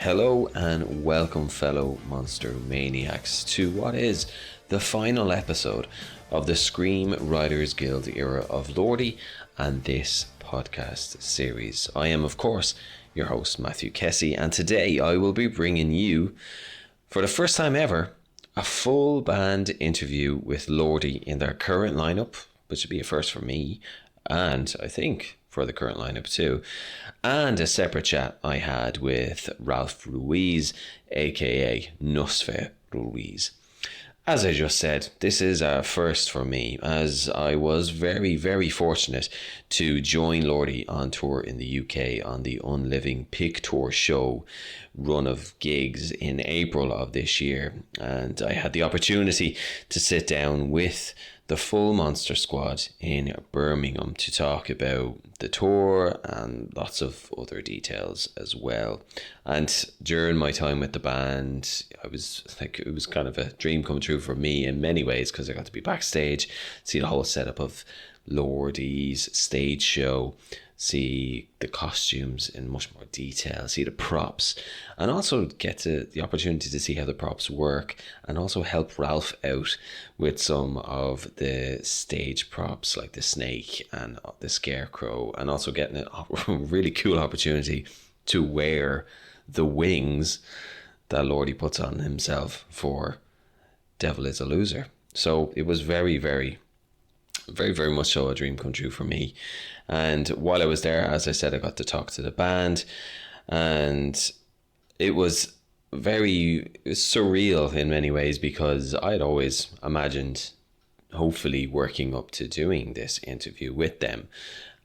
Hello and welcome, fellow monster maniacs, to what is the final episode of the Screem Writers Guild era of LORDI and this podcast series. I am, of course, your host, Matthew Kessie, and today I will be bringing you, for the first time ever, a full band interview with LORDI in their current lineup, which would be a first for me, and I think for the current lineup too, and a separate chat I had with Ralph Ruiz, aka NOSFERUIZ. As I just said, this is a first for me, as I was very fortunate to join LORDI on tour in the UK on the Unliving Pick Tour show run of gigs in April of this year, and I had the opportunity to sit down with the full Monster Squad in Birmingham to talk about the tour and lots of other details as well. And during my time with the band, it was kind of a dream come true for me in many ways, because I got to be backstage, see the whole setup of LORDI's stage show, see the costumes in much more detail, see the props, and also get the opportunity to see how the props work, and also help Ralph out with some of the stage props like the snake and the scarecrow, and also getting a really cool opportunity to wear the wings that LORDI puts on himself for Devil is a Loser. So it was very much so a dream come true for me. And while I was there, as I said, I got to talk to the band, and it was very surreal in many ways, because I'd always imagined hopefully working up to doing this interview with them.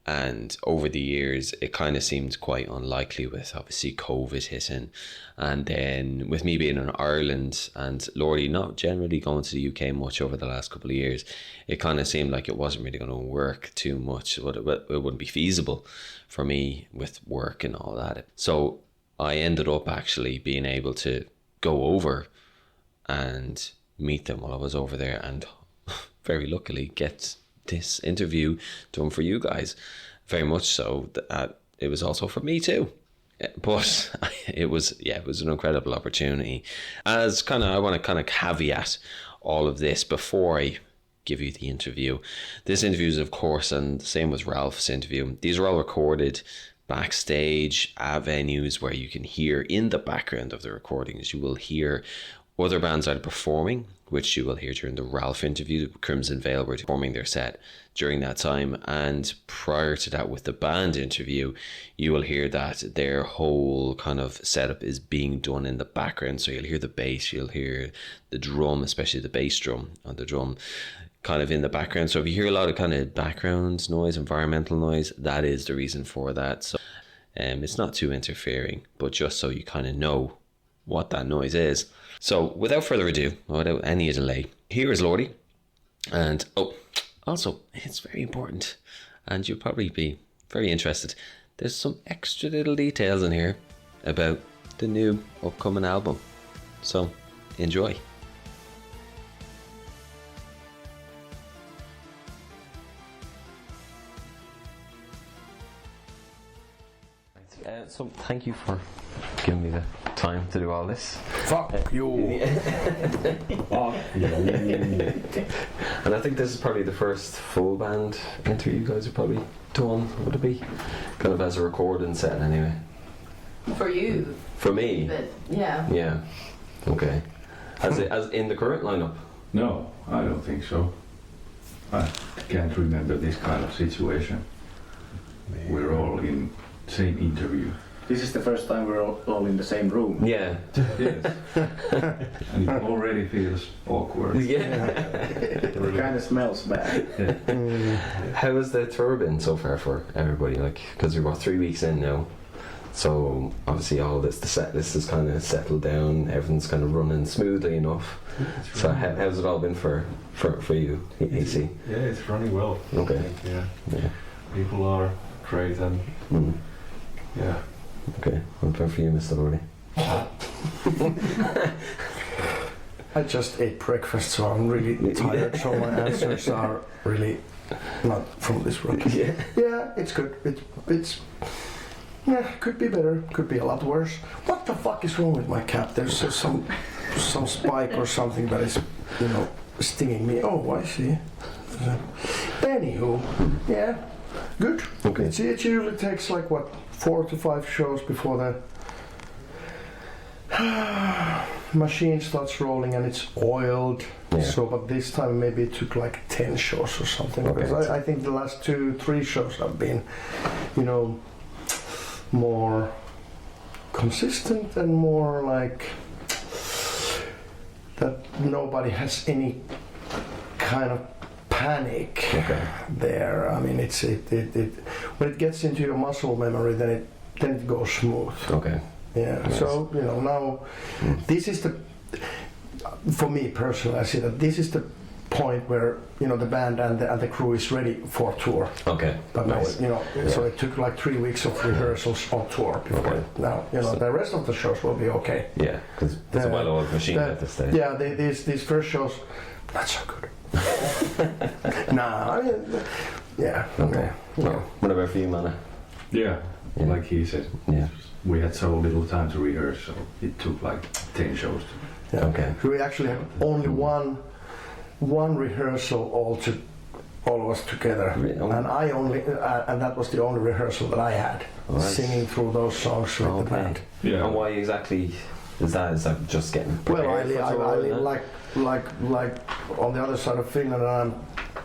And over the years, it kind of seemed quite unlikely, with obviously COVID hitting. And then with me being in Ireland and LORDI not generally going to the UK much over the last couple of years, it kind of seemed like it wasn't really going to work too much. It wouldn't be feasible for me with work and all that. So I ended up actually being able to go over and meet them while I was over there, and very luckily get this interview done for you guys. Very much so that it was also for me too, but it was an incredible opportunity. I want to kind of caveat all of this before I give you the interview. This interview is, of course, and the same with Ralph's interview, these are all recorded backstage at venues where you can hear in the background of the recordings, you will hear other bands either performing, which you will hear during the Ralph interview. Crimson Veil were performing their set during that time, and prior to that with the band interview, you will hear that their whole kind of setup is being done in the background. So you'll hear the bass, you'll hear the drum, especially the bass drum on the drum, kind of in the background. So if you hear a lot of kind of background noise, environmental noise, that is the reason for that. So it's not too interfering, but just so you kind of know what that noise is. So without further ado, without any delay, here is LORDI. And also, it's very important, and you'll probably be very interested, there's some extra little details in here about the new upcoming album. So enjoy. So thank you for giving me the time to do all this. Fuck you. Fuck you. And I think this is probably the first full band interview you guys have probably done, would it be? Kind of as a recording set anyway. For you. For me? But, yeah. Yeah. Okay. As in the current lineup? No, I don't think so. I can't remember this kind of situation. We're all in same interview. This is the first time we're all in the same room. Yeah. Yes. And it already feels awkward. Yeah. It kind of smells bad. How has the tour been so far for everybody? Like, because we're about 3 weeks in now, so obviously all this, the set list is kind of settled down. Everything's kind of running smoothly enough. So how's it all been for you, AC? Yeah, it's running well. Okay. I think, Yeah. People are great, and yeah. Okay. What about for you, Mr. LORDI? I just ate breakfast, so I'm really tired. So my answers are really not from this room. Yeah. Yeah, it's good. It's could be better, could be a lot worse. What the fuck is wrong with my cat? There's some spike or something that is, stinging me. Oh, I see. Anywho, yeah, good. Okay. It usually takes like 4 to 5 shows before the machine starts rolling and it's oiled. Yeah. So, but this time maybe it took like 10 shows or something. Okay. Because I think the last 2-3 shows have been, more consistent and more like that nobody has any kind of panic there. I mean, it when it gets into your muscle memory, then it goes smooth. Okay. Yeah. Nice. So now this is for me personally, I see that this is the point where the band and the crew is ready for tour. Okay. But nice. so it took like 3 weeks of rehearsals on tour before. Okay. Now the rest of the shows will be okay. Yeah, because it's a well-oiled machine at this stage. Yeah, these first shows, not so good. Nah, I mean, yeah. Okay. Yeah. No. What about for you, Mana? Yeah, Yeah. like he said, Yeah. we had so little time to rehearse, so it took like 10 shows. Yeah. Okay. So we actually had only one rehearsal all of us together, Really? and I only and that was the only rehearsal that I had, All right. singing through those songs with the band. Yeah. And why exactly is that? Is that just getting Well, I prepared for tour, live yeah? like on the other side of Finland, and I'm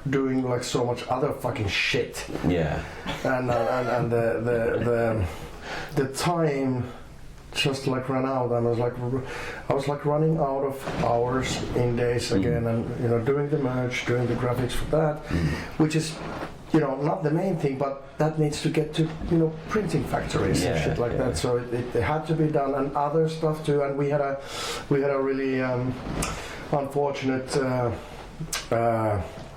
doing like so much other fucking shit, Yeah. and the time just like ran out, and I was like running out of hours in days again, and doing the merch, doing the graphics for that, which is not the main thing, but that needs to get to printing factories and Yeah, shit like yeah. that. So it had to be done, and other stuff too. And we had a really unfortunate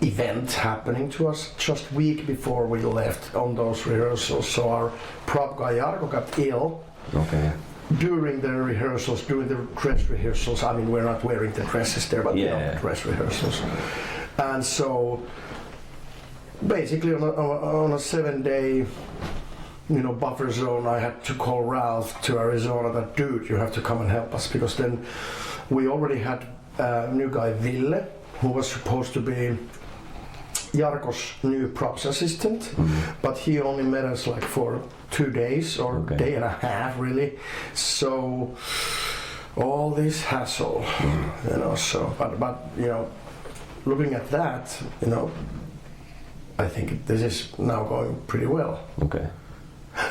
event happening to us just week before we left on those rehearsals. So our prop guy Jarko got ill Okay. during the rehearsals, during the dress rehearsals. I mean, we're not wearing the dresses there, but Yeah. dress rehearsals. And so basically on a 7-day buffer zone, I had to call Ralph to Arizona that, dude, you have to come and help us, because then we already had a new guy, Ville, who was supposed to be Jarko's new props assistant, but he only met us like for 2 days or Okay. day and a half really. So all this hassle, so but looking at that, I think this is now going pretty well. Okay.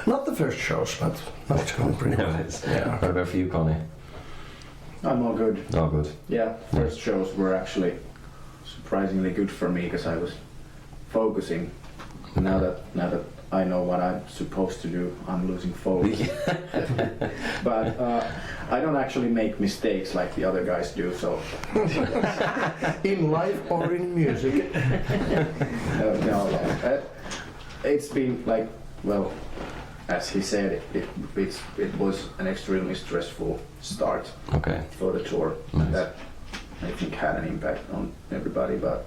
Not the first shows, but now it's going pretty No, well. it is. Yeah. What about for you, Connie? I'm all good. Oh, good. Yeah, first shows were actually surprisingly good for me because I was focusing. Now that I know what I'm supposed to do, I'm losing focus. But I don't actually make mistakes like the other guys do. So In life or in music. it's been like, well, as he said, it was an extremely stressful start Okay. for the tour. Nice. That I think had an impact on everybody, but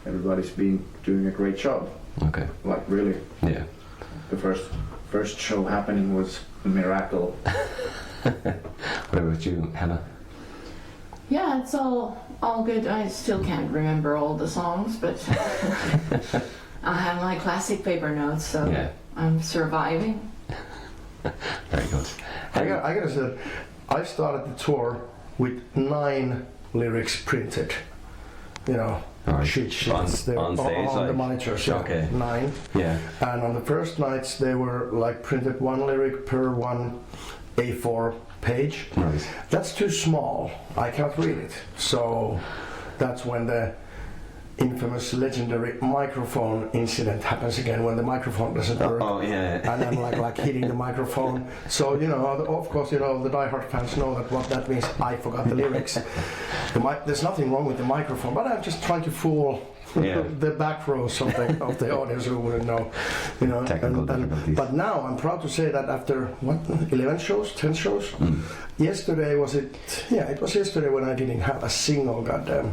everybody's been doing a great job. Okay. Like really, Yeah. the first show happening was a miracle. What about you, Hannah? Yeah, it's all good. I still can't remember all the songs, but I have my classic paper notes, so Yeah. I'm surviving. Very good. I gotta say, I started the tour with 9 lyrics printed. Alright. Sheet sheets. They were on stage, on the like? monitors. Yeah, Okay. 9. Yeah. And on the first nights, they were like printed 1 lyric per 1 A4 page. Nice. That's too small. I can't read it. So that's when the infamous legendary microphone incident happens again, when the microphone doesn't work. Oh, yeah. And then like hitting the microphone. So of course the diehard fans know that what that means. I forgot the lyrics. There's nothing wrong with the microphone, but I'm just trying to fool the back rows of the audience who wouldn't know. Technical difficulties. But now I'm proud to say that after 11 shows, 10 shows. Yesterday it was yesterday when I didn't have a single goddamn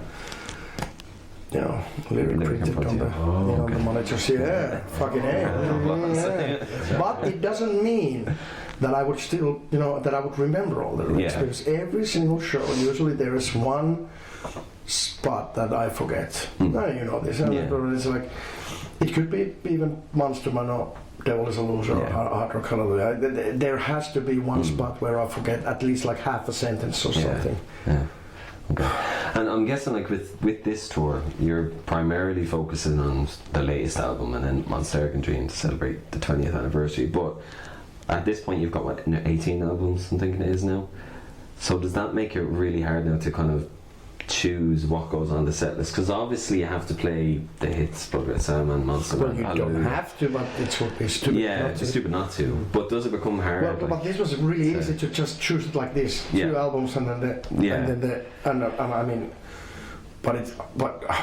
lyric printed on the, on the monitors. Yeah, fucking A. Yeah. But it doesn't mean that I would still, that I would remember all the lyrics, because every single show, usually there is one spot that I forget. You know this. It's like, it could be even Monster Man or Devil is a Loser or Hard Rock Hallelujah. There has to be one spot where I forget at least like half a sentence or something. Yeah. Okay. And I'm guessing like with this tour, you're primarily focusing on the latest album and then Monster Dream to celebrate the 20th anniversary. But at this point, you've got what, 18 albums? I'm thinking it is now. So does that make it really hard now to kind of choose what goes on the set list? Because obviously you have to play the hits, Blood Red Salmon, Monster Man. Well, you don't have to, but it would be stupid. Yeah, it's stupid not to. But does it become hard? Well, but this was really easy to just choose it like this: 2 albums and then I mean, but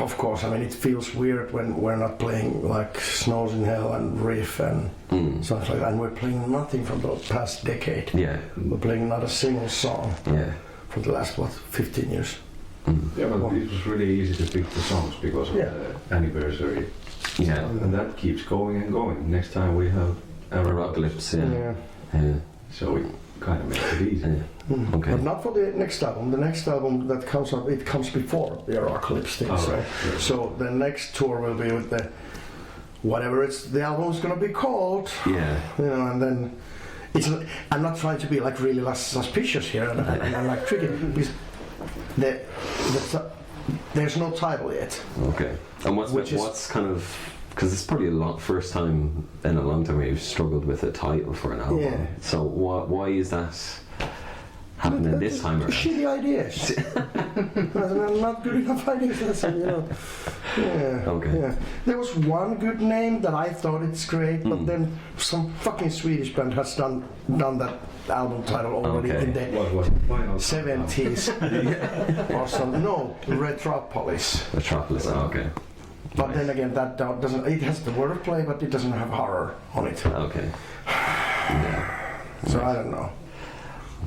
of course, I mean, it feels weird when we're not playing like Snows in Hell and Riff and stuff like that, and we're playing nothing from the past decade. Yeah, we're playing not a single song. Yeah, from the last 15 years. Yeah, but it was really easy to pick the songs because of the anniversary. Yeah, and that keeps going and going. Next time we have Apocalypse. Yeah. So it kind of makes it easy. Okay. But not for the next album. The next album that comes up, it comes before the Apocalypse thing. So the next tour will be with the whatever the album's gonna be called. Yeah. And then I'm not trying to be like really suspicious here and like tricky because there's no title yet. Okay. And what's kind of, because it's probably first time in a long time where you've struggled with a title for an album. Yeah. So why is that happening this time around? Shitty ideas. Not good enough ideas. Yeah. Okay. Yeah. There was one good name that I thought it's great, but then some fucking Swedish band has done that album title already in the 70s or something. No, Retropolis. Retropolis. Okay. But then again, that doesn't. It has the wordplay, but it doesn't have horror on it. Okay. So I don't know.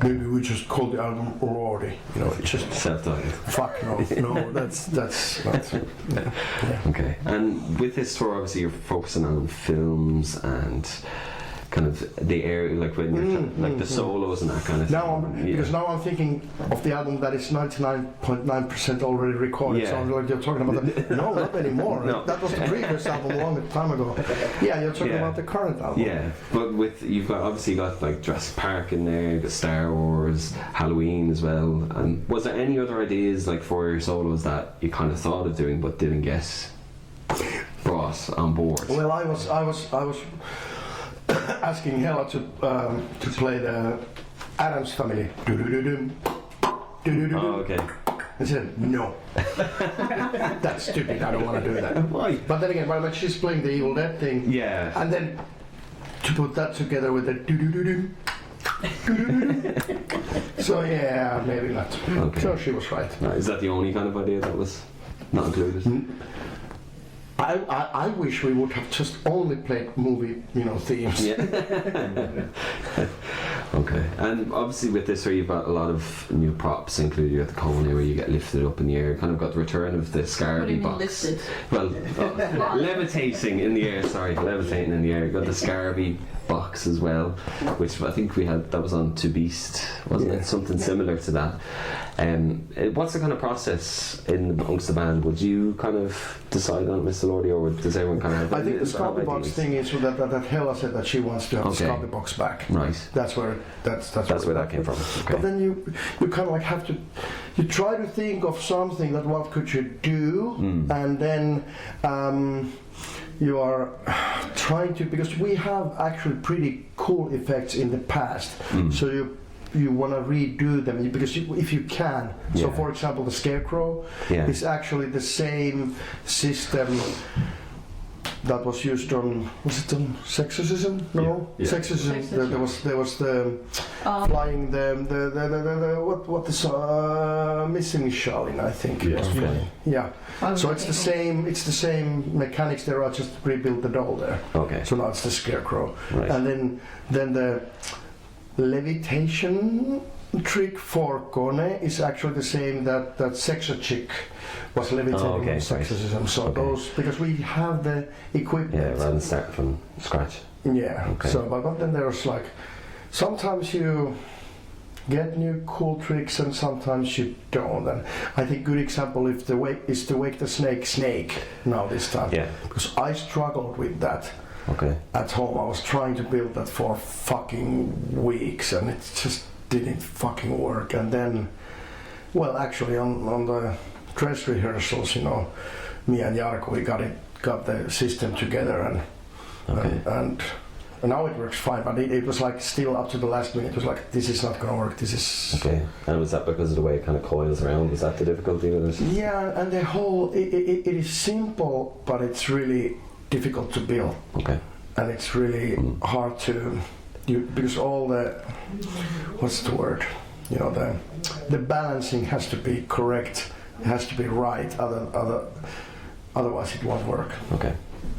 Maybe we just call the album LORDI. It's just self-titled. Fuck no, that's not. Yeah. Okay. And with this tour, obviously, you're focusing on films and kind of the area, like when you're like the solos and that kind of thing. Because now I'm thinking of the album that is 99.9% already recorded. Yeah. So I'm like, you're talking about no, not anymore. No. That was the previous album a long time ago. Yeah, you're talking about the current album. Yeah, but you've obviously got like Jurassic Park in there, the Star Wars, Halloween as well. And was there any other ideas like for your solos that you kind of thought of doing but didn't get brought on board? Well, I was asking Hella to play the Addams Family. Oh, okay. I said, no. That's stupid, I don't want to do that. Why? But then again, when she's playing the Evil Dead thing, and then to put that together with the so yeah, maybe not. Okay. So she was right. Is that the only kind of idea that was not included? I wish we would have just only played movie, themes. Yeah. Okay. And obviously with this, where you've got a lot of new props included. You got the cone where you get lifted up in the air. Kind of got the return of the Scarby box. Lifted? Well, levitating in the air. Sorry, levitating in the air. You got the Scarby box as well, which I think we had. That was on To Beast, wasn't it? Something similar to that. What's the kind of process amongst the band? Would you kind of decide on Mr. LORDI, or does everyone kind of? I think the Scarby box thing is that Hella said that she wants to have the Scarby box back. Right. That's where that came from. Okay. But then you kind of like have to. You try to think of something that what could you do, and then. You are trying to, because we have actually pretty cool effects in the past, so you want to redo them because if you can. So for example, the Scarecrow is actually the same system that was used on, was it on Sexorcism? No, Sexorcism. There was the flying what the Missing Charlene, I think. Yeah. So it's the same. It's the same mechanics. There are just rebuilt the doll there. Okay. So now it's the Scarecrow, and then the levitation trick for Kone is actually the same that Sexa Chick was levitating okay, on sexism. So okay. those, because we have the equipment. Yeah, rather than start from scratch. Yeah. Okay. So, but then there's like, sometimes you get new cool tricks and sometimes you don't. And I think good example is to wake the snake now this time. Yeah. Because I struggled with that Okay. at home. I was trying to build that for fucking weeks and it just didn't fucking work. And then, well, actually on the dress rehearsals, you know, me and Jarkko, we got the system together and now it works fine, but it was like still up to the last minute. It was like, this is not gonna work. This is Okay. And was that because of the way it kind of coils around? Was that the difficulty with it? yeah, and the whole it is simple, but it's really difficult to build, Okay. and it's really hard to because all the what's the word? You know, the balancing has to be correct. It has to be right. Otherwise, it won't work. Okay.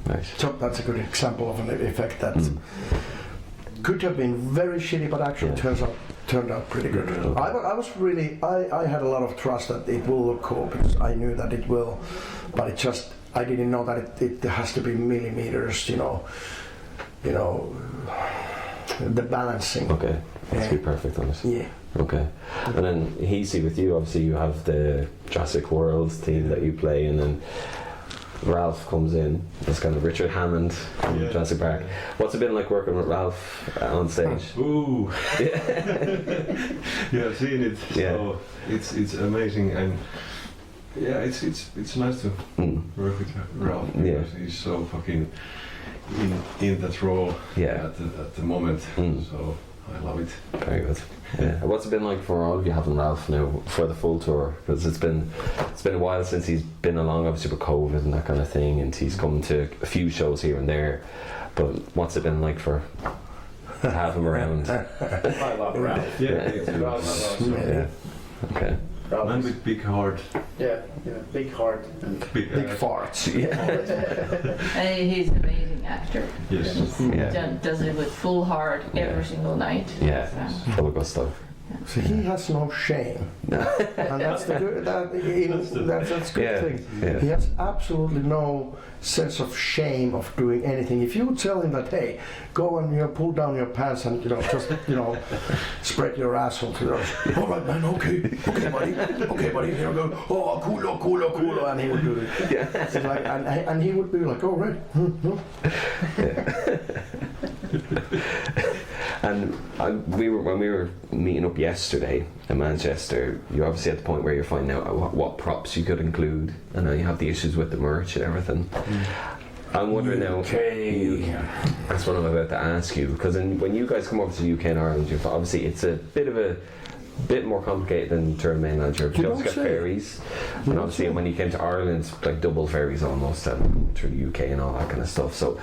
Nice. So that's a good example of an effect that could have been very shitty, but actually turned out pretty good. Okay. I was really I had a lot of trust that it will look cool because I knew that it will, but it just I didn't know that it has to be millimeters. You know, the balancing. Okay. That's be perfect on it. Yeah. Okay. And then Heasy, with you, obviously you have the Jurassic World theme that you play, and then Ralph comes in as kind of Richard Hammond from Yeah. Jurassic Park. What's it been like working with Ralph on stage? Ooh. Yeah, I've seen it. Yeah. So it's amazing, and yeah, it's nice to work with Ralph because he's so fucking in that role Yeah. at the moment. So I love it. Very good. Yeah. What's it been like for all of you having Ralph now for the full tour? Because it's been a while since he's been along, obviously with COVID and that kind of thing, and he's come to a few shows here and there. But what's it been like to have him around? I love Ralph. Yeah. Ralph is awesome. Yeah. Okay. Ralph Man is- with big heart. yeah, big heart and Big farts. And he's an amazing actor. Yes. Yeah. Does it with full heart every single night. Yeah. So, Full of good stuff. So he has no shame, and that's the good. That's a good Yeah. thing. Yeah. He has absolutely no sense of shame of doing anything. If you tell him that, hey, go and pull down your pants and just spread your asshole to those. All right, man. Okay, buddy. Here we go. Oh, cool, and he would do it. Yeah. It's like, and he would be like, oh, right. No. And when we were meeting up yesterday in Manchester, you're obviously at the point where you're finding out what props you could include, and then you have the issues with the merch and everything. I'm wondering now. That's what I'm about to ask you, because when you guys come over to the UK and Ireland, obviously it's a bit more complicated than to mainland Europe. You also get ferries, and obviously when you came to Ireland, it's like double ferries almost through the UK and all that kind of stuff. So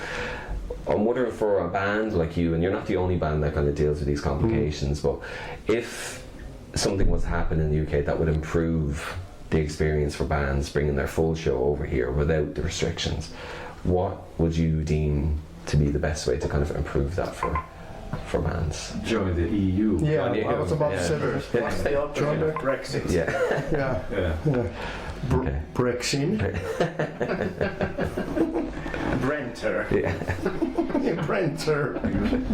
I'm wondering, for a band like you, and you're not the only band that kind of deals with these complications, but if something was to happen in the UK that would improve the experience for bands bringing their full show over here without the restrictions, what would you deem to be the best way to kind of improve that for bands? Join the EU. Yeah, Join the I was about to say that. what's the opposite of Brexit? Yeah. Yeah. Okay. Brexit. Brenter. Yeah. Printer.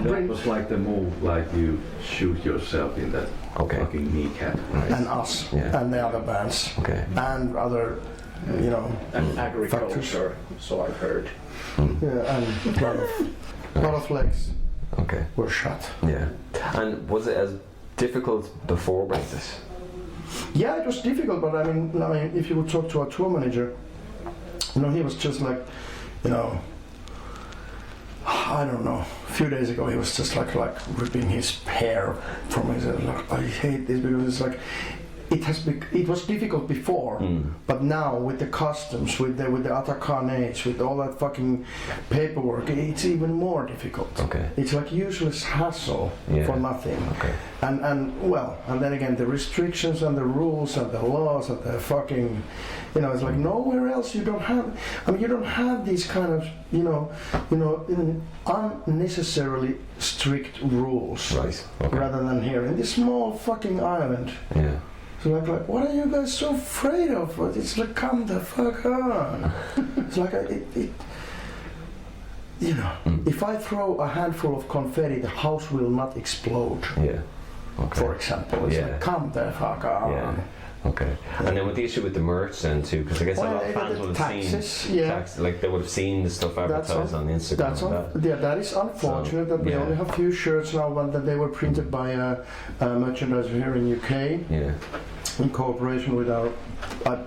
That was like the move, like you shoot yourself in that Okay. fucking kneecap. And us. Yeah. And the other bands. Okay. And other, And agriculture, so I've heard. yeah, and a lot of legs Okay. were shut. Yeah. And was it as difficult before Brexit? Yeah, it was difficult, but I mean, if you would talk to our tour manager, he was just like, I don't know. A few days ago, he was just like ripping his hair from his. Like, I hate this because it's like it was difficult before, but now with the customs, with the Atakanets, with all that fucking paperwork, it's even more difficult. Okay. It's like useless hassle for nothing. Okay. And then again, the restrictions and the rules and the laws and the fucking, it's like nowhere else you don't have. I mean, you don't have these kind of, unnecessarily strict rules. Right. Okay. Rather than here in this small fucking island. Yeah. So like, what are you guys so afraid of? It's like, come the fuck on. It's like, if I throw a handful of confetti, the house will not explode. Yeah. Okay. For example, it's like, come the fuck on. Yeah. Okay. And then with the issue with the merch then too, because I guess a lot of fans would have seen like they would have seen the stuff advertised on Instagram. That is unfortunate that we only have few shirts now, but that they were printed by a merchandiser here in UK. Yeah. In cooperation with our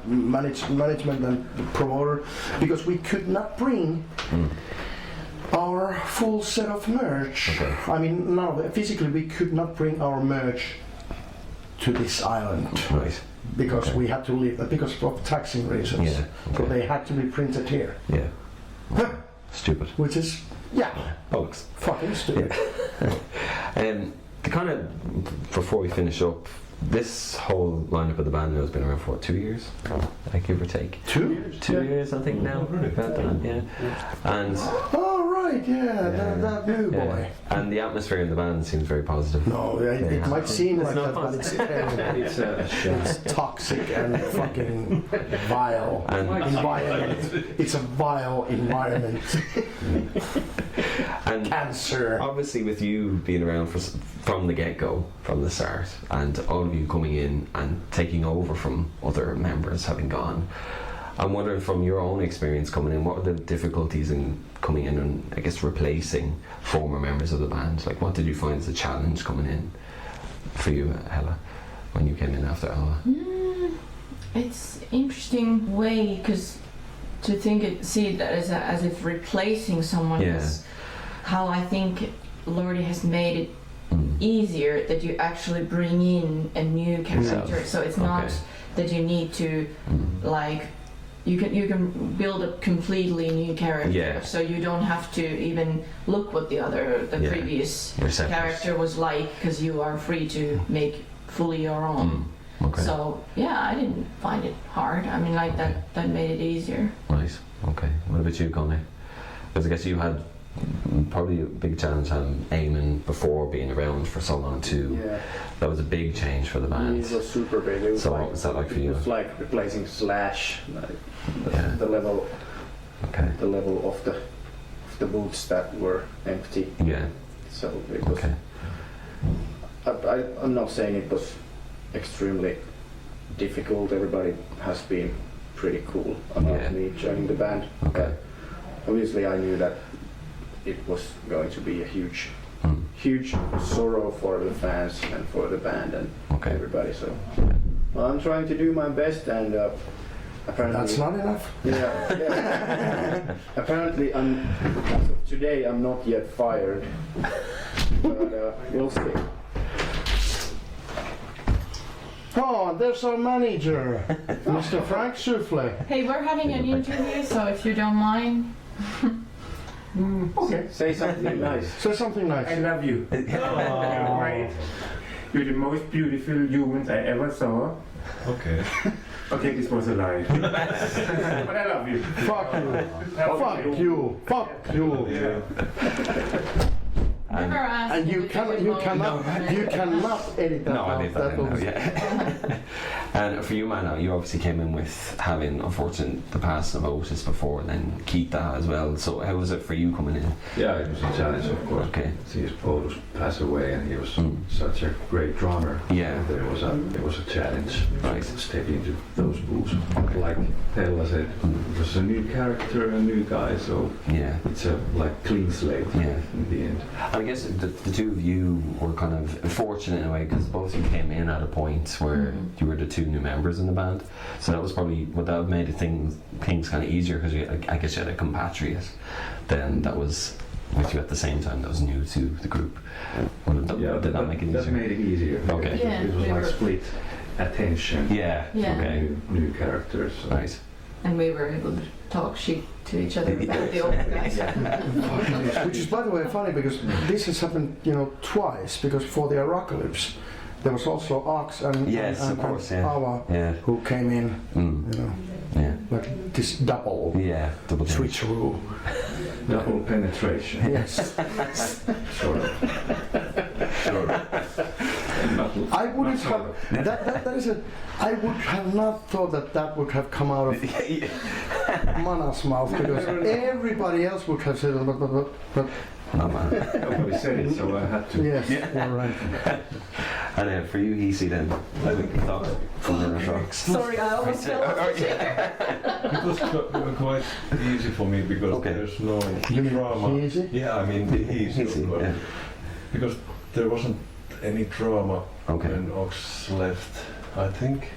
management and promoter, because we could not bring our full set of merch. Okay. I mean, now physically we could not bring our merch to this island. Right. Because we had to leave that because of taxing reasons. Yeah. Okay. So they had to be printed here. Yeah. Stupid. Which is, bollocks. Fucking stupid. The kind of, before we finish up, this whole lineup of the band now has been around for 2 years, like give or take. 2 years? 2 years, I think now. About that, yeah. And that new boy. And the atmosphere in the band seems very positive. No, it might seem like not that, but it's terrible. It's toxic and fucking vile environment. It's a vile environment. And cancer. Obviously, with you being around from the get-go, from the start, and all of you coming in and taking over from other members having gone, I'm wondering from your own experience coming in, what are the difficulties in coming in and I guess replacing former members of the band? Like, what did you find as a challenge coming in for you, Hella, when you came in after Ella? It's interesting way, because to see it as if replacing someone is how I think LORDI has made it easier, that you actually bring in a new character. So it's not that you need to like you can build a completely new character. So you don't have to even look what the previous character was like, because you are free to make fully your own. Okay. So I didn't find it hard. I mean, like that made it easier. Right. Okay. What about you, Connie? Because I guess you had probably a big challenge having Eamon before being around for so long too. Yeah. That was a big change for the band. It was super big. It was so what was that like for you? It was like replacing Slash, the level of the boots that were empty. Yeah. So it was. I'm not saying it was extremely difficult. Everybody has been pretty cool about me joining the band. Okay. Obviously, I knew that it was going to be a huge sorrow for the fans and for the band and everybody. So I'm trying to do my best, and apparently that's not enough. Yeah. Apparently, as of today, I'm not yet fired, but we'll see. Oh, there's our manager, Mr. Frank Souffle. Hey, we're having an interview, so if you don't mind. Okay. Say something nice. Say something nice. I love you. You're great. You're the most beautiful humans I ever saw. Okay. Okay, this was a lie. But I love you. Fuck you. Fuck you. Fuck you. Yeah. And you cannot edit that. No, I leave that in now, yeah. And for you, Mano, you obviously came in with having, unfortunately, the past of Otis before, and then Keita as well. So how was it for you coming in? Yeah, it was a challenge, of course. Okay. See his Otis pass away, and he was such a great drummer. Yeah. It was a challenge. Right. To step into those boots. Like Hella said, it was a new character, a new guy, so it's a clean slate in the end. I guess the two of you were kind of fortunate in a way, because both of you came in at a point where you were the two new members in the band. So that was probably what that made things kind of easier, because I guess you had a compatriot then that was with you at the same time that was new to the group. Did that make it easier? That made it easier. Okay. It was like split attention. Yeah. Yeah. Okay. New characters. So. Right. And we were able to talk shit to each other about the old guys. Which is, by the way, funny because this has happened, twice. Because for the Aracalypse, there was also Ox and Yes, and, of course, and yeah. Ava Yeah. who came in, Yeah. like this double Yeah. Double change. switcheroo. Double penetration. Yes. Sort of. I wouldn't have. That is a. I would have not thought that would have come out of Mana's mouth because everybody else would have said, but No, man. Nobody said it, so I had to. yes, you're right. And for you, Easy, then, I would thought from the rocks. Sorry, I almost fell off the chair. It was quite easy for me because Okay. there's no You mean drama. easy? Yeah, I mean easy. Easy, but yeah. Because there wasn't any drama Okay. when Ox left, I think.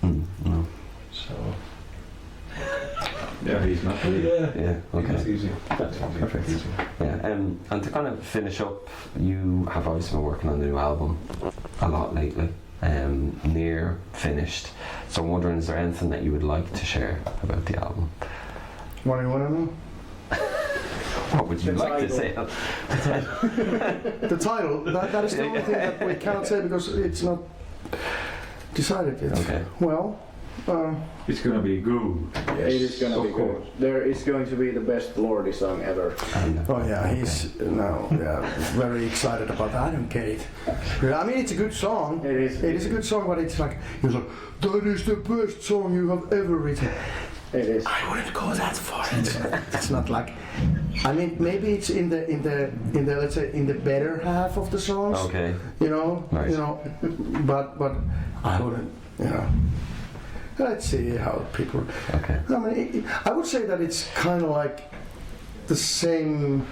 No. So Yeah, he's not really. yeah, Yeah, it okay. was easy. That's Easy, perfect. easy. Yeah, and to kind of finish up, you have obviously been working on the new album a lot lately. Near finished. So I'm wondering, is there anything that you would like to share about the album? What do you want to know? What would you The like to say? The title. That is the only thing that we cannot say because it's not decided yet. Okay. Well. It's gonna be good. It is gonna be good. There is going to be the best Lordi song ever. Oh yeah, he's very excited about that. I don't get it. I mean, it's a good song. It is. It is a good song, but it's like he's like, that is the best song you have ever written. It is. I wouldn't go that far. It's not like. I mean, maybe it's in the let's say in the better half of the songs. Okay. Nice. But I wouldn't. Let's see how people. Okay. I mean, I would say that it's kind of like the same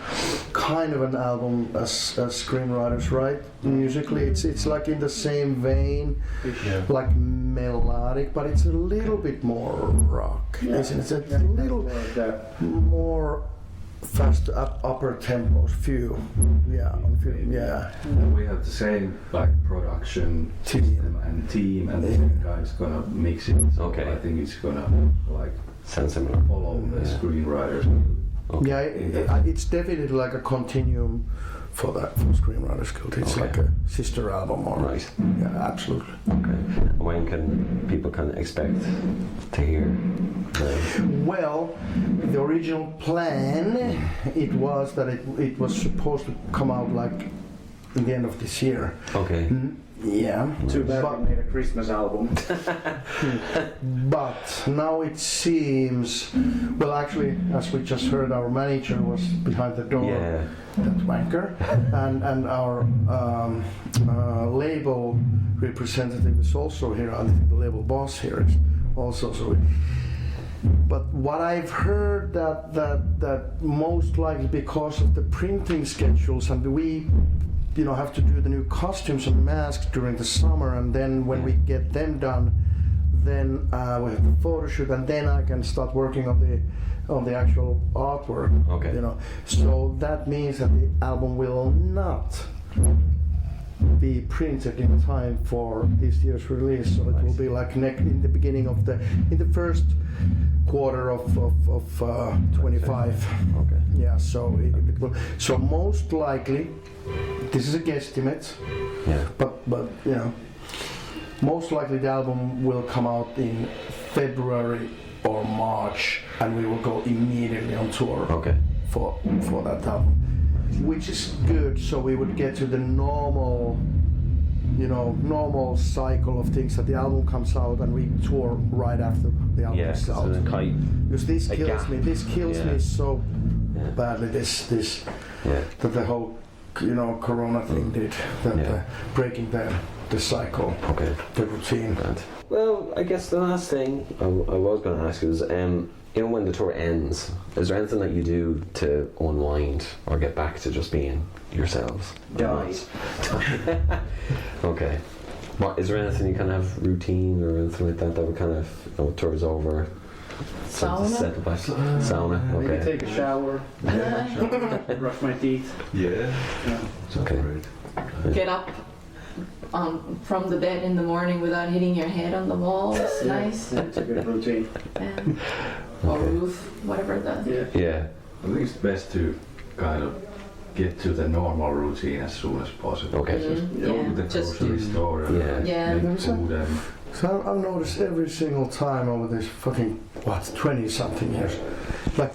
kind of an album as Screem Writers, right? Musically, it's like in the same vein, Yeah. like melodic, but it's a little bit more rock, isn't it? It's a little more fast upper tempos, few. And we have the same production system and team, and the same guy's gonna mix it. So Okay. I think it's gonna Sounds similar. follow the screenwriters. Okay. Yeah, it's definitely like a continuum for Screem Writers Guild. It's Okay. like a sister album, or Right. yeah, absolutely. Okay. And when can people kind of expect to hear the... Well, the original plan it was that it was supposed to come out like in the end of this year. Okay. Yeah. Too bad But- we made a Christmas album. But now it seems, well, actually, as we just heard, our manager was behind the door. Yeah. That wanker, and our label representative is also here. I think the label boss here is also. So, but what I've heard that most likely because of the printing schedules and we, have to do the new costumes and masks during the summer, and then when we get them done, then we have the photo shoot, and then I can start working on the actual artwork. Okay. So that means that the album will not be printed in time for this year's release. So it will be like in the beginning of in the first quarter of 25. Okay. Yeah. So it will. So most likely, this is a guesstimate. Yeah. But most likely the album will come out in February or March, and we will go immediately on tour Okay. for that album, which is good. So we would get to the normal cycle of things, that the album comes out and we tour right after the album Yeah. is So out. the kite. Because this a kills gap. me. This kills Yeah. me so Yeah. badly. This Yeah. that the whole Corona thing did. That Yeah. breaking the cycle, Okay. the routine. Grand. Well, I guess the last thing I was going to ask you is, when the tour ends, is there anything that you do to unwind or get back to just being yourselves? Die. Okay. What is there anything you kind of have routine or anything like that would kind of tour's over? Sauna? Settle back. Sauna. Maybe Okay. take a shower, brush my teeth. Yeah. Okay. Get up, from the bed in the morning without hitting your head on the wall is nice. That's a good routine. Or roof, whatever the. Yeah. I think it's best to kind of get to the normal routine as soon as possible. Okay. Just go to the Just- grocery store and Yeah. make food and So I've noticed every single time over this fucking 20 something years, like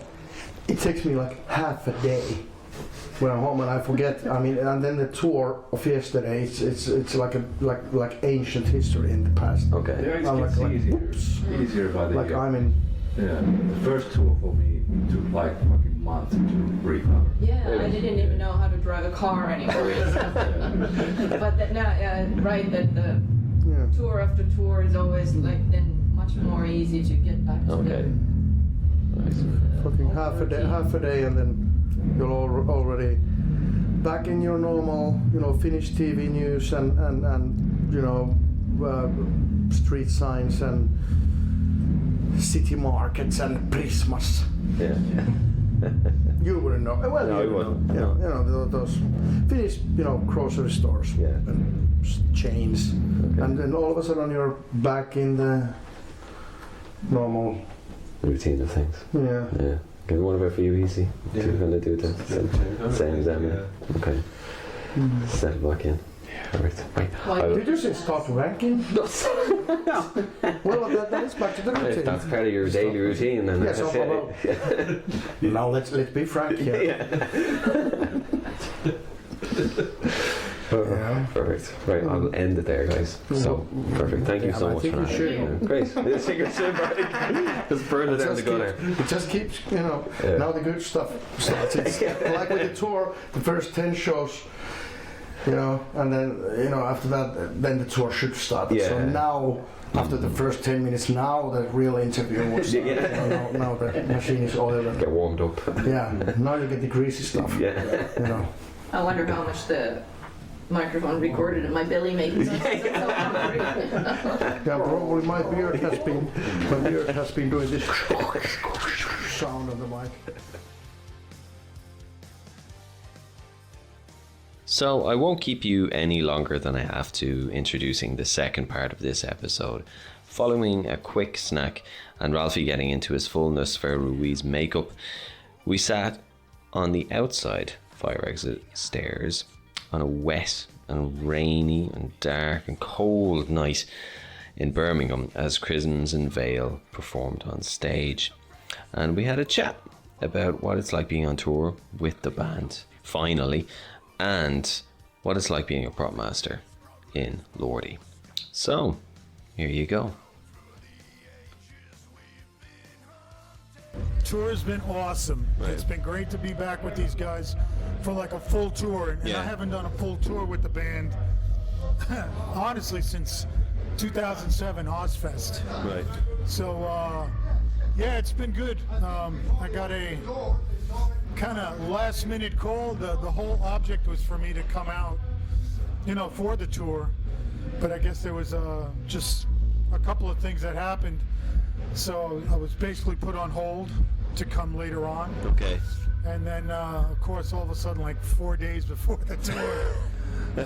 it takes me like half a day when I'm home and I forget. I mean, and then the tour of yesterday, it's like ancient history in the past. Okay. yeah, it's, I'm it's like, easier. oops. Easier by the Like year. I'm in. Yeah, the first tour for me took like fucking month to recover. Yeah, I didn't even know how to drive a car anymore. But that now, right, that the Yeah. tour after tour is always like then much more easy to get back to Okay. Nice. Fucking half a day, and then you're already back in your normal, Finnish TV news and street signs and city markets and Christmas. Yeah. You wouldn't know. Well, No, you I wouldn't, know. no. You know those Finnish, grocery stores Yeah. and chains, Okay. and then all of a sudden you're back in the normal. Routine of things. Yeah. Yeah. Okay, what about for you, Easy? Yeah. You're going to do the same as them. Yeah. Okay. Settle back in. Alright. Right. Why- Did you say start ranking? Well, that is back to the If routine. that's part of your daily routine, then Yes, that's well, now let's be frank here. Yeah. Perfect. Right, I'll end it there, guys. So, perfect. Thank you Yeah, so I much think for we that. should. Yeah. Great. I think it should, right? Just burn it down the gutter. It just keeps, Yeah. now the good stuff starts. It's like with the tour, the first 10 shows, and then, after that, then the tour should start. Yeah. So now, after the first 10 minutes, now the real interview will start. Yeah. Now the machine is oiled. Get warmed up. Yeah, now you get the greasy stuff. Yeah. I wonder how much the microphone recorded in my belly making sounds. Yeah, probably my beard has been doing this sound on the mic. So I won't keep you any longer than I have to introducing the second part of this episode. Following a quick snack and Ralphie getting into his full NOSFERUIZ makeup, we sat on the outside fire exit stairs on a wet and rainy and dark and cold night in Birmingham as Crimson Veil performed on stage. And we had a chat about what it's like being on tour with the band, finally, and what it's like being a prop master in LORDI. So, here you go. Tour has been awesome. Right. It's been great to be back with these guys for like a full tour. And Yeah. I haven't done a full tour with the band, honestly, since 2007 Ozfest. Right. So, yeah, it's been good. I got a kind of last minute call. The whole object was for me to come out, for the tour. But I guess there was just a couple of things that happened. So I was basically put on hold to come later on. Okay. And then, of course, all of a sudden, like 4 days before the tour,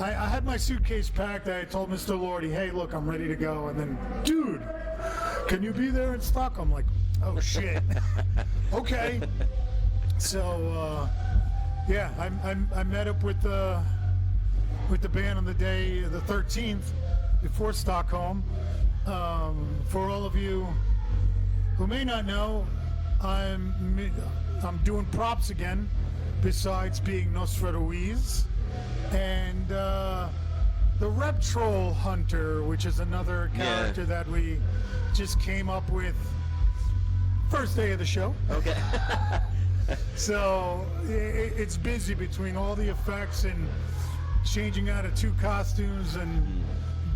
I had my suitcase packed. I told Mr. LORDI, hey, look, I'm ready to go. And then, dude, can you be there in Stockholm? I'm like, oh, shit. Okay. So, yeah, I met up with the band on the day, the 13th, before Stockholm. For all of you who may not know, I'm doing props again, besides being NOSFERUIZ, and the Rep Troll Hunter, which is another character that we just came up with first day of the show. Okay. So it's busy between all the effects and changing out of 2 costumes and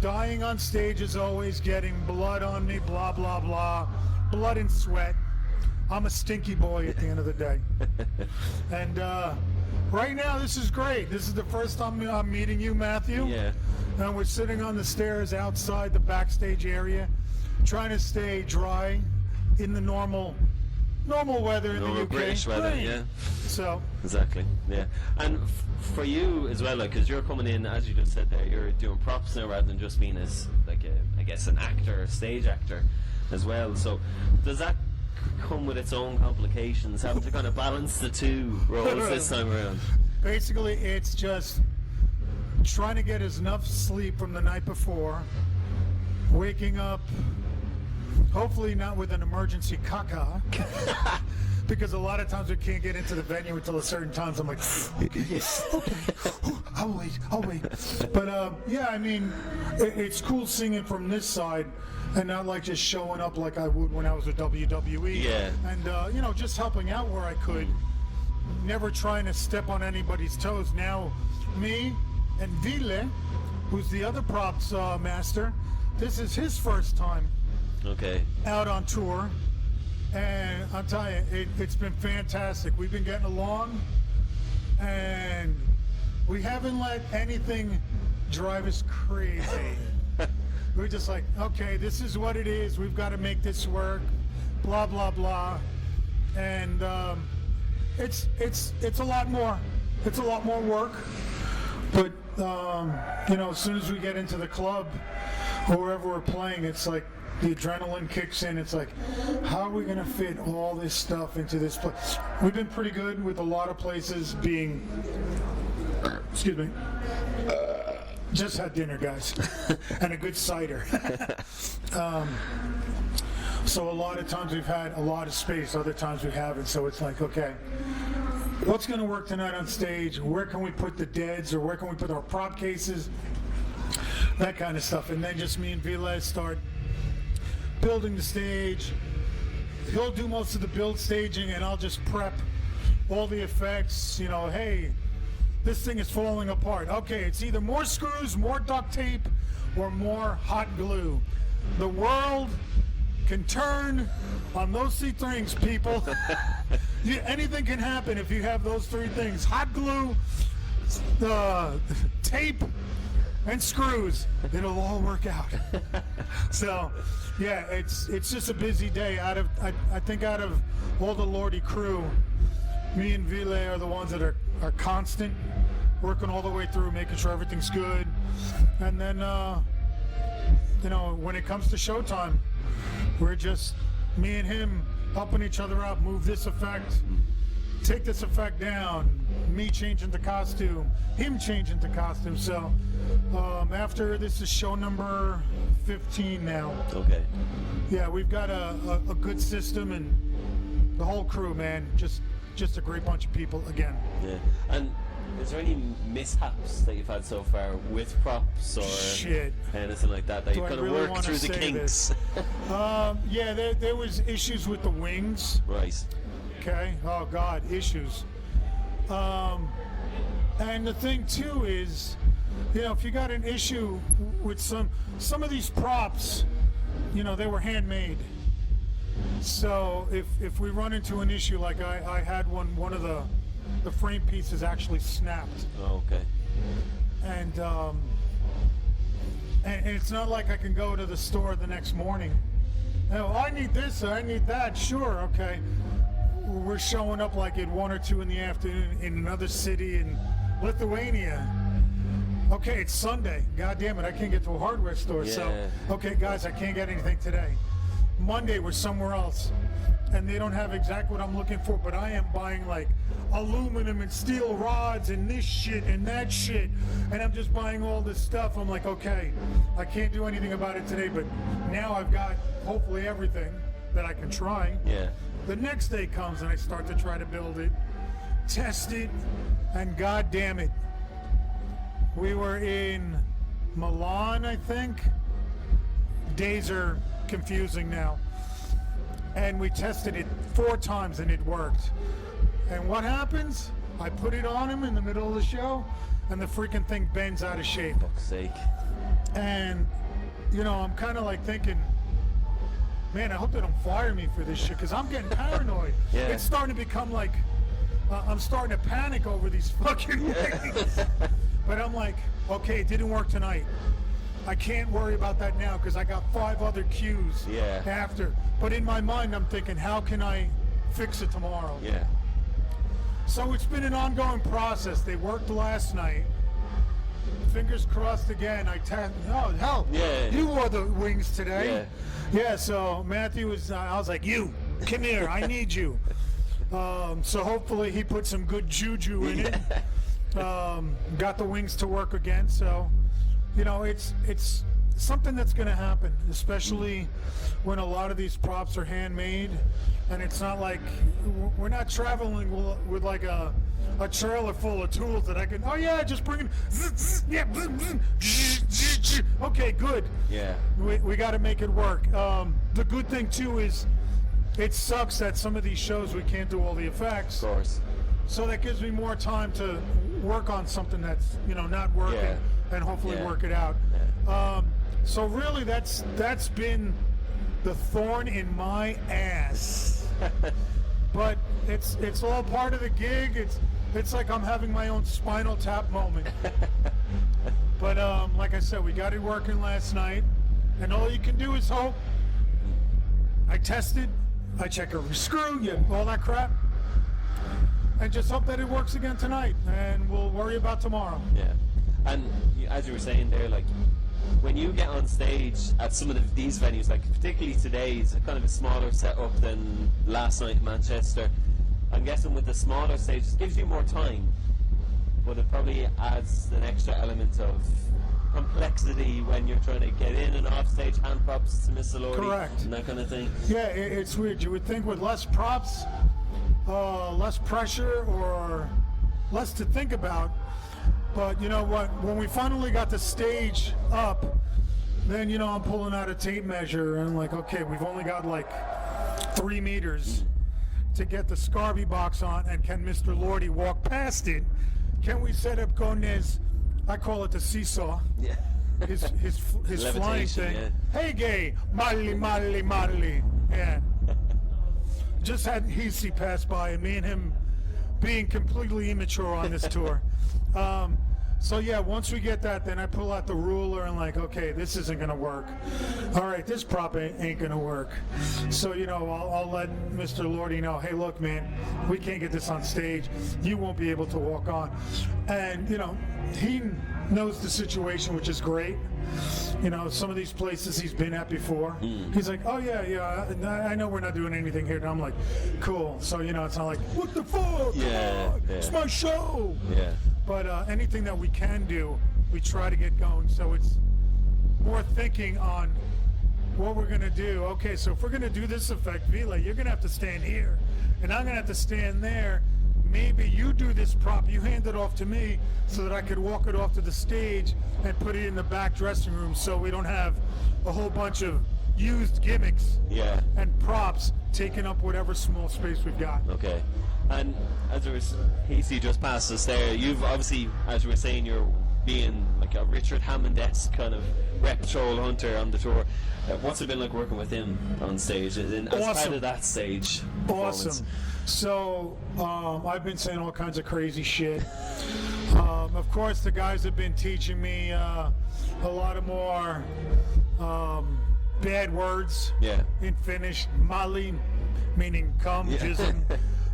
dying on stage as always, getting blood on me, blah, blah, blah, blood and sweat. I'm a stinky boy at the end of the day. And right now, this is great. This is the first time I'm meeting you, Matthew. Yeah. And we're sitting on the stairs outside the backstage area, trying to stay dry in the normal weather in the UK. British weather, Rain. yeah. So Exactly. Yeah. And for you as well, like, because you're coming in, as you just said there, you're doing props now rather than just being as like I guess an actor, a stage actor, as well. So does that come with its own complications, having to kind of balance the two roles this time around? Basically, it's just trying to get enough sleep from the night before, waking up, hopefully not with an emergency caca, because a lot of times we can't get into the venue until a certain time, so I'm like, yes, okay, I'll wait. But yeah, I mean, it's cool singing from this side and not like just showing up like I would when I was with WWE. Yeah. And, you know, just helping out where I could, never trying to step on anybody's toes. Now, me and Ville, who's the other props master, this is his first time out on tour. And I'll tell you, it's been fantastic. We've been getting along, and we haven't let anything drive us crazy. We're just like, okay, this is what it is. We've got to make this work, blah, blah, blah. And it's a lot more. It's a lot more work. But, you know, as soon as we get into the club or wherever we're playing, it's like, the adrenaline kicks in. It's like, how are we going to fit all this stuff into this place? We've been pretty good with a lot of places being, excuse me, just had dinner, guys, and a good cider. So a lot of times we've had a lot of space, other times we haven't. So it's like, okay, what's going to work tonight on stage? Where can we put the deads, or where can we put our prop cases? That kind of stuff. And then just me and Ville start building the stage. He'll do most of the build staging, and I'll just prep all the effects. You know, hey, this thing is falling apart. Okay, it's either more screws, more duct tape, or more hot glue. The world can turn on those three things, people. Anything can happen if you have those three things: hot glue, tape, and screws. It'll all work out. So, yeah, it's just a busy day. I think out of all the LORDI crew, me and Ville are the ones that are constant, working all the way through, making sure everything's good. And then, you know, when it comes to showtime, we're just, me and him, helping each other out, move this effect, take this effect down, me changing the costume, him changing the costume. So after this is show number 15 now. Okay. Yeah, we've got a good system, and the whole crew, man, just a great bunch of people again. Yeah. And is there any mishaps that you've had so far with props or anything like that you've got to work through the kinks? Yeah, there was issues with the wings. Right. Okay. Oh God, issues. And the thing too is, you know, if you got an issue with some of these props, you know, they were handmade. So if we run into an issue, like I had one of the frame pieces actually snapped. Oh, okay. And it's not like I can go to the store the next morning. Oh, I need this or I need that. Sure, okay. We're showing up like at 1 or 2 in the afternoon in another city in Lithuania. Okay, it's Sunday. God damn it, I can't get to a hardware store. Yeah. So, okay, guys, I can't get anything today. Monday, we're somewhere else, and they don't have exactly what I'm looking for, but I am buying like aluminum and steel rods and this shit and that shit, and I'm just buying all this stuff. I'm like, okay, I can't do anything about it today, but now I've got hopefully everything that I can try. Yeah. The next day comes and I start to try to build it, test it, and god damn it, we were in Milan, I think. Days are confusing now. And we tested it 4 times and it worked. And what happens? I put it on him in the middle of the show and the freaking thing bends out of shape. For fuck's sake. And, you know, I'm kind of like thinking, man, I hope they don't fire me for this shit, because I'm getting paranoid. Yeah. It's starting to become like, I'm starting to panic over these fucking things. But I'm like, okay, it didn't work tonight. I can't worry about that now because I got 5 other cues after. But in my mind, I'm thinking, how can I fix it tomorrow? Yeah. So it's been an ongoing process. They worked last night. Fingers crossed again. Oh hell! Yeah. You wore the wings today. Yeah. So Matthew was. I was like, you come here. I need you. So hopefully he put some good juju in it. Got the wings to work again. So, it's something that's going to happen, especially when a lot of these props are handmade, and it's not like we're not traveling with like a trailer full of tools that I can. Oh yeah, just bring it. Yeah. Okay, good. Yeah. We got to make it work. The good thing too is, it sucks that some of these shows we can't do all the effects. Of course. So that gives me more time to work on something that's not working, and hopefully work it out. So really, that's been the thorn in my ass. But it's all part of the gig. It's like I'm having my own Spinal Tap moment. But like I said, we got it working last night, and all you can do is hope. I tested, I check every screw, all that crap, and just hope that it works again tonight, and we'll worry about tomorrow. Yeah. And as you were saying there, like, when you get on stage at some of these venues, like particularly today's kind of a smaller setup than last night in Manchester, I'm guessing with the smaller stage, it gives you more time, but it probably adds an extra element of complexity when you're trying to get in and off stage, hand props to Mr. LORDI. Correct. And that kind of thing. Yeah, it's weird. You would think with less props, less pressure, or less to think about. But you know what? When we finally got the stage up, then I'm pulling out a tape measure and I'm like, okay, we've only got like 3 meters to get the Scarby box on, and can Mr. LORDI walk past it? Can we set up Gonez? I call it the seesaw. Yeah. His flying thing. Yeah. Hey, gay, Marley. Yeah. Just had Hisi pass by, and me and him being completely immature on this tour. So yeah, once we get that, then I pull out the ruler and like, okay, this isn't gonna work. All right, this prop ain't gonna work. So I'll let Mr. LORDI know, hey, look, man, we can't get this on stage. You won't be able to walk on. And he knows the situation, which is great. Some of these places he's been at before. He's like, oh yeah, I know we're not doing anything here. And I'm like, cool. So it's not like, what the fuck? Yeah. It's my show. Yeah. But anything that we can do, we try to get going. So it's more thinking on what we're gonna do. Okay, so if we're gonna do this effect, Vila, you're gonna have to stand here, and I'm gonna have to stand there. Maybe you do this prop, you hand it off to me so that I could walk it off to the stage and put it in the back dressing room, so we don't have a whole bunch of used gimmicks and props taking up whatever small space we've got. Okay. And as there was, Hisi just passed us there, you've obviously, as you were saying, you're being like a Richard Hammond-esque kind of rep troll hunter on the tour. What's it been like working with him on stage as part of that stage performance? Awesome. So I've been saying all kinds of crazy shit. Of course, the guys have been teaching me a lot of more bad words in Finnish. Mali, meaning come, jism.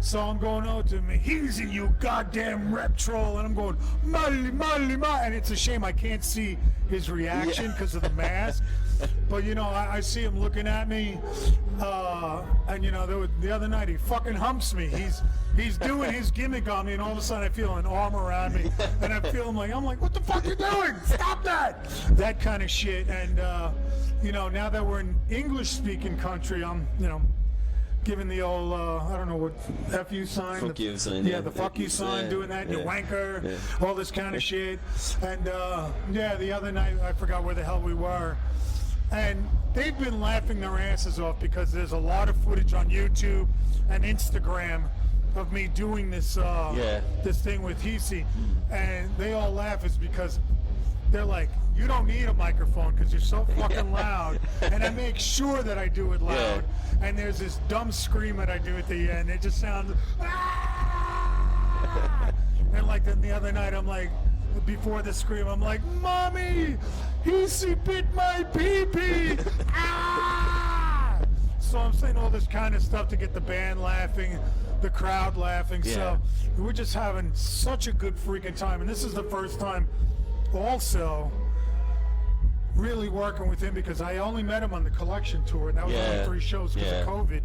So I'm going out to me, easy, you goddamn rep troll, and I'm going, Mali, and it's a shame I can't see his reaction because of the mask. But I see him looking at me, and the other night he fucking humps me. He's doing his gimmick on me, and all of a sudden I feel an arm around me, and I feel I'm like, what the fuck you doing? Stop that! That kind of shit. And now that we're in English-speaking country, I'm giving the old, I don't know what, F you sign? Fuck you sign. Yeah, the fuck you sign, doing that, you wanker, all this kind of shit. And the other night, I forgot where the hell we were. And they've been laughing their asses off because there's a lot of footage on YouTube and Instagram of me doing this this thing with Hisi. And they all laugh is because they're like, you don't need a microphone because you're so fucking loud. And I make sure that I do it loud. And there's this dumb scream that I do at the end. It just sounds, and like then the other night I'm like, before the scream, I'm like, Mommy, Hisi bit my pee-pee. So I'm saying all this kind of stuff to get the band laughing. the crowd laughing. Yeah. So we're just having such a good freaking time. And this is the first time also really working with him, because I only met him on the collection tour, and that was only 3 shows because of COVID.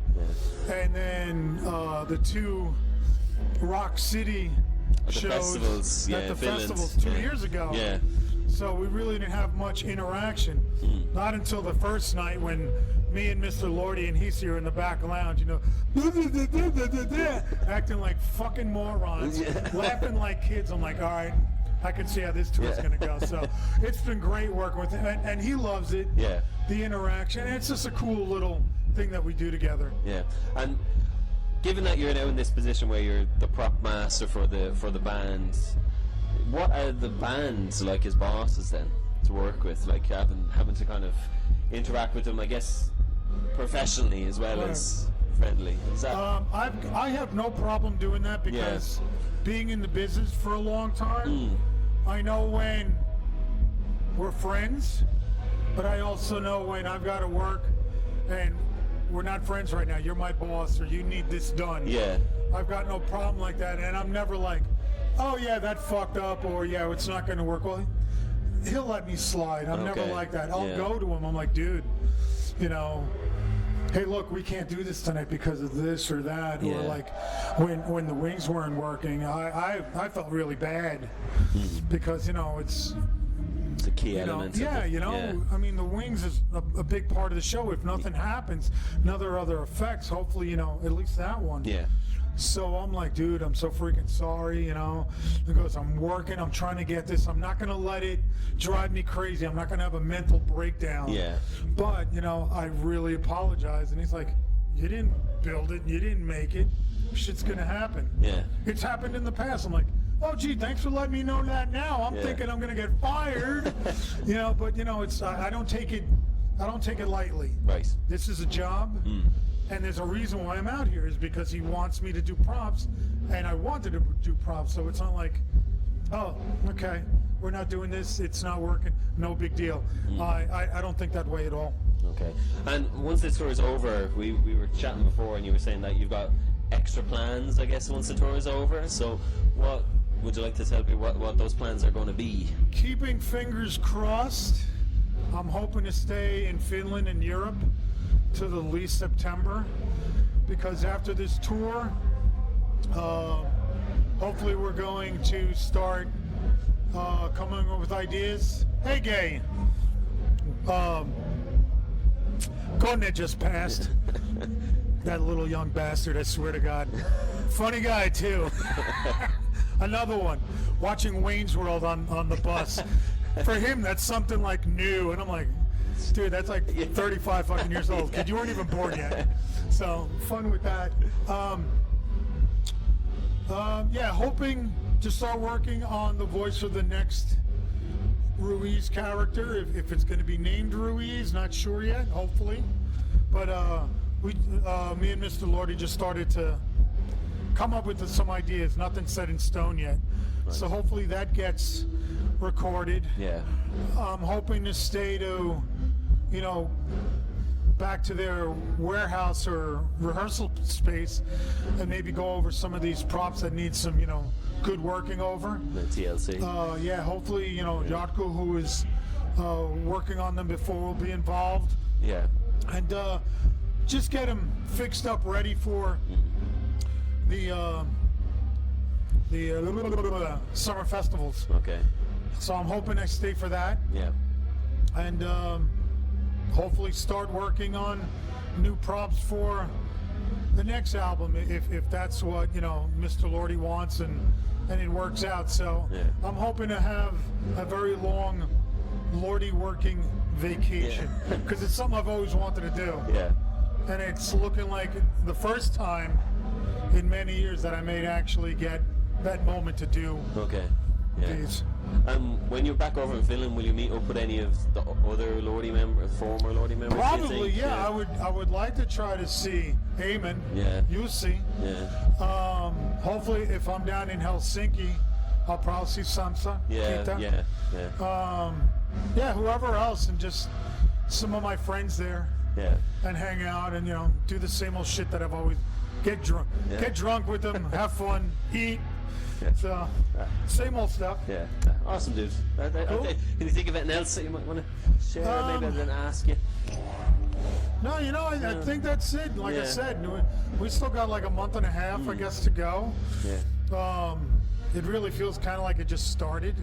And then the 2 Rock City shows at the festivals 2 years ago. Yeah. So we really didn't have much interaction. Not until the first night when me and Mr. Lordi and Hisi are in the back lounge, you know, acting like fucking morons, laughing like kids. I'm like, all right, I can see how this tour's gonna go. So it's been great working with him, and he loves it. Yeah. The interaction, and it's just a cool little thing that we do together. Yeah. And given that you're now in this position where you're the prop master for the band, what are the bands like as bosses then to work with? Like having to kind of interact with them, I guess, professionally as well as friendly. Is that? I have no problem doing that, because being in the business for a long time, I know when we're friends, but I also know when I've got to work and we're not friends right now. You're my boss, or you need this done. Yeah. I've got no problem like that, and I'm never like, oh yeah, that fucked up, or yeah, it's not going to work. Well, he'll let me slide. I'm never like that. I'll go to him. I'm like, dude, you know, hey, look, we can't do this tonight because of this or that. Or like when the wings weren't working, I felt really bad because, you know, it's a key element. I mean, the wings is a big part of the show. If nothing happens, other effects, hopefully, you know, at least that one. Yeah. So I'm like, dude, I'm so freaking sorry, you know. He goes, I'm working, I'm trying to get this. I'm not going to let it drive me crazy. I'm not going to have a mental breakdown. Yeah. But, you know, I really apologize. And he's like, you didn't build it, you didn't make it. Shit's going to happen. Yeah. It's happened in the past. I'm like, oh, gee, thanks for letting me know that now. I'm thinking I'm going to get fired. You know, but, you know, it's I don't take it lightly. Right. This is a job. And there's a reason why I'm out here, is because he wants me to do props, and I wanted to do props. So it's not like, oh, okay, we're not doing this, it's not working, no big deal. I don't think that way at all. Okay. And once this tour is over, we were chatting before, and you were saying that you've got extra plans, I guess, once the tour is over. So what would you like to tell me what those plans are going to be? Keeping fingers crossed. I'm hoping to stay in Finland and Europe to the least September, because after this tour, hopefully we're going to start coming up with ideas. Hey, gay. Conan just passed. That little young bastard, I swear to God. Funny guy, too. Another one, watching Wayne's World on the bus. For him, that's something like new, and I'm like, dude, that's like 35 fucking years old. Kid, you weren't even born yet. So, fun with that. Yeah, hoping to start working on the voice for the next Ruiz character, if it's going to be named Ruiz, not sure yet, hopefully. But me and Mr. Lordi just started to come up with some ideas, nothing set in stone yet. Right. So hopefully that gets recorded. Yeah. I'm hoping to stay to, you know, back to their warehouse or rehearsal space and maybe go over some of these props that need some, you know, good working over. The TLC. Yeah, hopefully, you know, Yatko, who is working on them before, will be involved. Yeah. And just get them fixed up, ready for the summer festivals. Okay. So I'm hoping I stay for that. Yeah. And hopefully start working on new props for the next album, if that's what, you know, Mr. Lordi wants and it works out. So yeah. I'm hoping to have a very long Lordi working vacation, because it's something I've always wanted to do. Yeah. And it's looking like the first time in many years that I may actually get that moment to do. Okay. Yeah. These. When you're back over in Finland, will you meet up with any of the other Lordi members, former Lordi members? Probably, yeah. I would like to try to see Eamon. Yeah. Jussi. Yeah. Hopefully, if I'm down in Helsinki, I'll probably see Samsa. Yeah. Kita. Yeah. Yeah, whoever else, and just some of my friends there. Yeah. And hang out and, you know, do the same old shit that I've always get drunk, Yeah. get drunk with them, have fun, eat. Yeah. So same old stuff. Yeah, awesome, dude. Cool. Okay. Can you think of anything else that you might want to share? Maybe I didn't ask you. No, you know, I think that's it. Like I Yeah. said, we still got like a month and a half, I guess, to go. Yeah. It really feels kind of like it just started.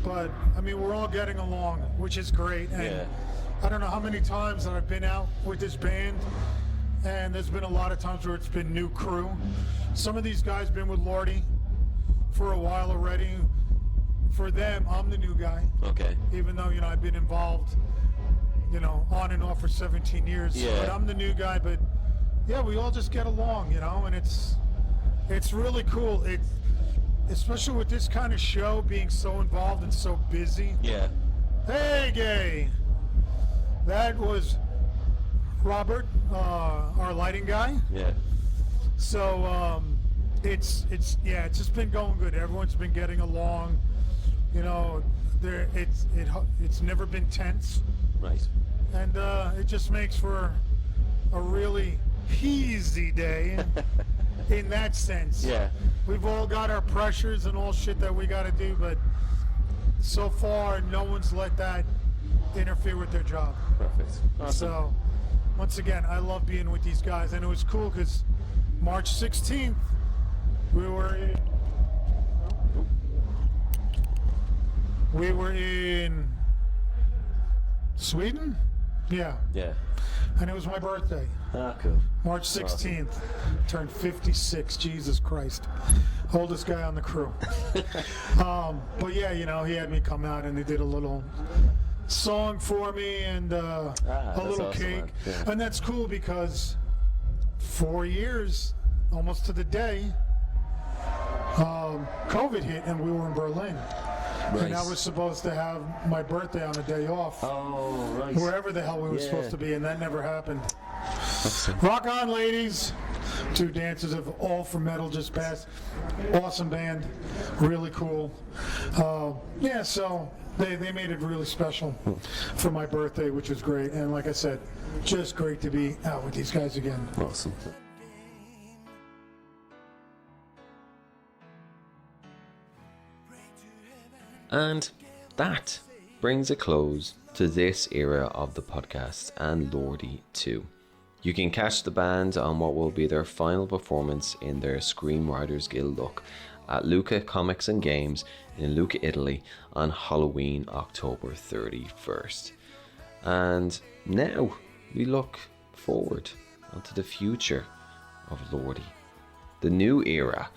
But, I mean, we're all getting along, which is great. And Yeah. I don't know how many times that I've been out with this band, and there's been a lot of times where it's been new crew. Some of these guys been with Lordi for a while already. For them, I'm the new guy. Okay. Even though, you know, I've been involved, you know, on and off for 17 years. Yeah. But I'm the new guy. But yeah, we all just get along, you know, and it's really cool. Especially with this kind of show being so involved and so busy. Yeah. Hey, gay. That was Robert, our lighting guy. Yeah. So it's just been going good. Everyone's been getting along. You know, it's never been tense, Right. and it just makes for a really easy day in that sense. Yeah. We've all got our pressures and all shit that we got to do, but so far no one's let that interfere with their job. Perfect. Awesome. So once again, I love being with these guys, and it was cool because March 16th we were in Sweden. Yeah, Yeah. and it was my birthday. Ah, cool. March 16th, turned 56. Jesus Christ, oldest guy on the crew. But yeah, you know, he had me come out and they did a little song for me and a that's little awesome, cake, man. Yeah. and that's cool because 4 years, almost to the day, COVID hit and we were in Berlin. And I Nice. was supposed to have my birthday on a day off, Oh, right. wherever the hell we were Yeah. supposed to be, and that never happened. Rock on, ladies! 2 dancers of All for Metal just passed. Awesome band, really cool. Yeah, so they made it really special for my birthday, which was great. And like I said, just great to be out with these guys again. Awesome. And that brings a close to this era of the podcast and Lordi 2. You can catch the band on what will be their final performance in their Screem Writers Guild look at Lucca Comics and Games in Lucca, Italy on Halloween, October 31st. And now we look forward onto the future of Lordi. The new era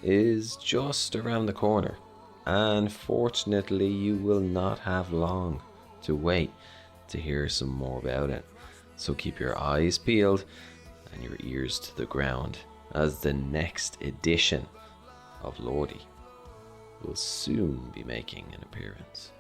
is just around the corner, and fortunately you will not have long to wait to hear some more about it. So keep your eyes peeled and your ears to the ground, as the next edition of Lordi will soon be making an appearance.